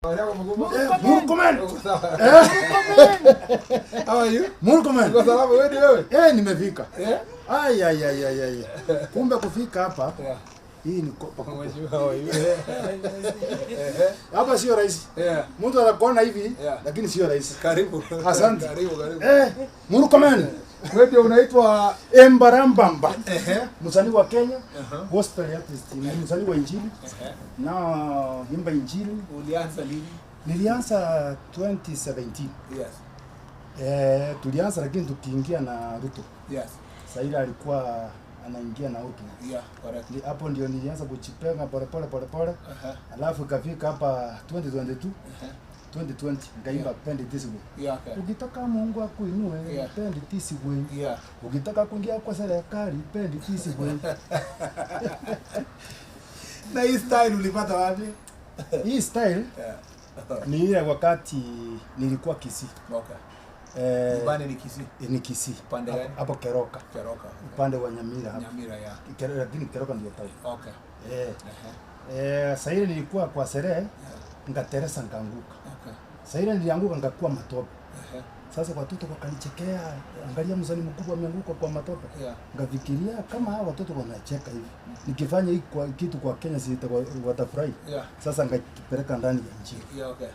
Murkomen. How are you? Murkomen. Uko salama wewe? Nimefika. Ay. Kumbe kufika hapa. Hii ni kopa. Hapa sio rahisi. Mtu anakuona hivi lakini sio rahisi. Karibu. Asante. Karibu. Murkomen. Wewe ndio unaitwa Embarambamba. Msanii wa Kenya. Gospel artist. Msanii wa Injili. Na imba Injili. Ulianza lini? Nilianza 2017. Yes. Tulianza lakini tukiingia na Ruto. Yes. Saida alikuwa anaingia na Ruto. Yeah, correct. Hapo ndio nilianza kuchipenga pole. Alafu ikafika hapa 2022. 2020 ngaimba Pendi This Way. Yeah, okay. Ukitaka Mungu akuinue, Pendi This Way. Yeah. Ukitaka kuingia kwa serikali, Pendi This Way. Na hii style ulipata wapi? Hii style ni ile wakati nilikuwa Kisii. Okay. Nyumbani ni Kisii. Ni Kisii. Pande gani? Hapo Keroka. Keroka. Upande wa Nyamira hapo. Nyamira ya. Lakini Keroka ndio town. Okay. Sasa ile nilikuwa kwa sherehe ngateresa ngaanguka. Okay. Sasa ile nilianguka ngakuwa matope. Sasa watoto wakanichekea, angalia msanii mkubwa ameanguka kwa matope. Ngafikiria kama hawa watoto wanacheka hivi. Nikifanya hiki kwa kitu kwa Kenya si watafurahi. Sasa ngakipeleka ndani ya nchi. Okay.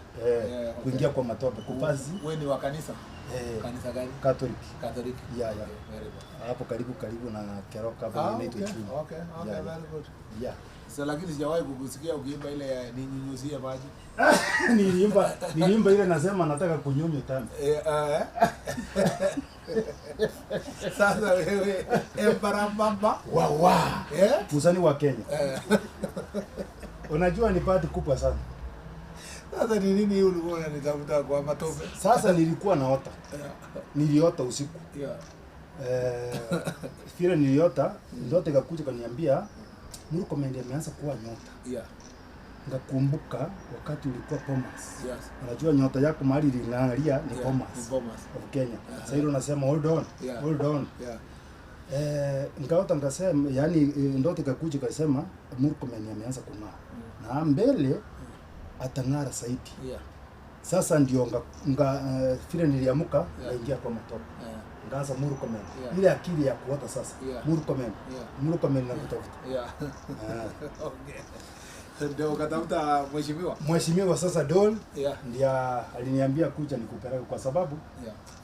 Kuingia kwa matope, kupazi. Wewe ni wa kanisa? Kanisa gani? Catholic. Catholic. Yeah. Very good. Hapo karibu na Keroka hapo inaitwa Chuma. Okay, very good. Yeah. Sasa lakini sijawahi kukusikia ukiimba ile ya ninyunyuzie maji. Niliimba ile nasema nataka kunyonyo tano. Sasa wewe Embarambamba msanii wa Kenya. Unajua ni bahati kubwa sana. Sasa ni nini ulikuwa unanitafuta kwa matope? Sasa nilikuwa naota. Niliota usiku. Vile niliota, ndoto ikakuja kaniambia Murkomen ameanza kuwa nyota. Ngakumbuka wakati ulikuwa Bomas. Unajua nyota yako mahali iling'ang'ania ni Bomas. Of Kenya. Sasa hilo nasema hold on. Ngaota ngasema yani ndoto ikakuja kasema Murkomen ameanza kung'aa. Na mbele atang'ara zaidi. Sasa ndio vile niliamuka naingia kwa matope. Ngaanza Murkomen. Ile akili ya kuota sasa. Murkomen na kutafuta. Okay. Ndio ukatafuta mheshimiwa sasa Dol ndio aliniambia kuja nikupeleke kwa sababu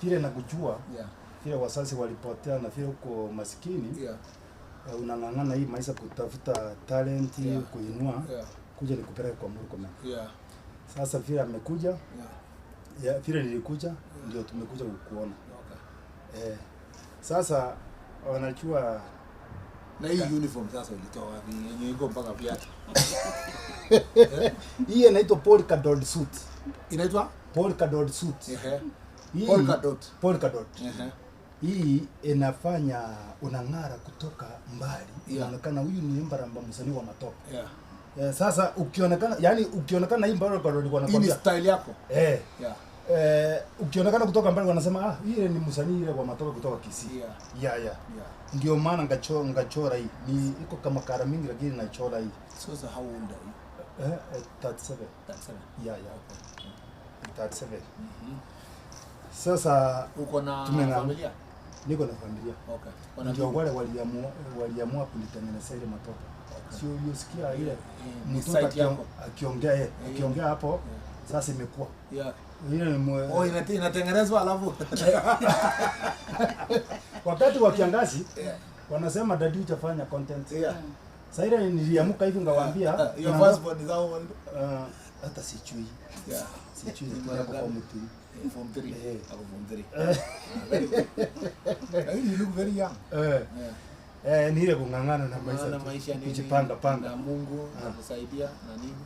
vile nakujua vile wasasi walipotea na vile uko maskini unang'ang'ana hii maisha kutafuta talent kuinua kuja nikupeleke kwa Murkomen. Sasa vile amekuja vile nilikuja ndio tumekuja kukuona. Sasa wanajua na hii uniform sasa ulitoa wapi? Yenye iko mpaka viatu. Hii inaitwa polka dot suit. Inaitwa polka dot suit. Polka dot. Hii inafanya unang'ara kutoka mbali. Inaonekana huyu ni Embarambamba msanii wa matope. Sasa ukionekana hii mbali kwa ndio wanakwambia. Hii style yako. Ukionekana kutoka mbali wanasema ile ni msanii ile wa matope kutoka Kisii. Ndio maana ngachora hii. Ni iko kama kara mingi lakini nachora hii. Sasa how old are you? 37. 37. 37. Sasa uko na familia? Niko na familia. Okay. Ndio wale waliamua kunitengenezea ile matope. Sio usikia ile mtu akiongea hapo sasa imekuwa. Ile inatengenezwa alafu wakati wa kiangazi wanasema dadi utafanya content. Sasa ile niliamuka hivi ngawaambia your firstborn is how old? Hata sijui. Sijui kwa form 3. You look very young. Ni ile kung'ang'ana na maisha. Kujipanga na Mungu anakusaidia na nini?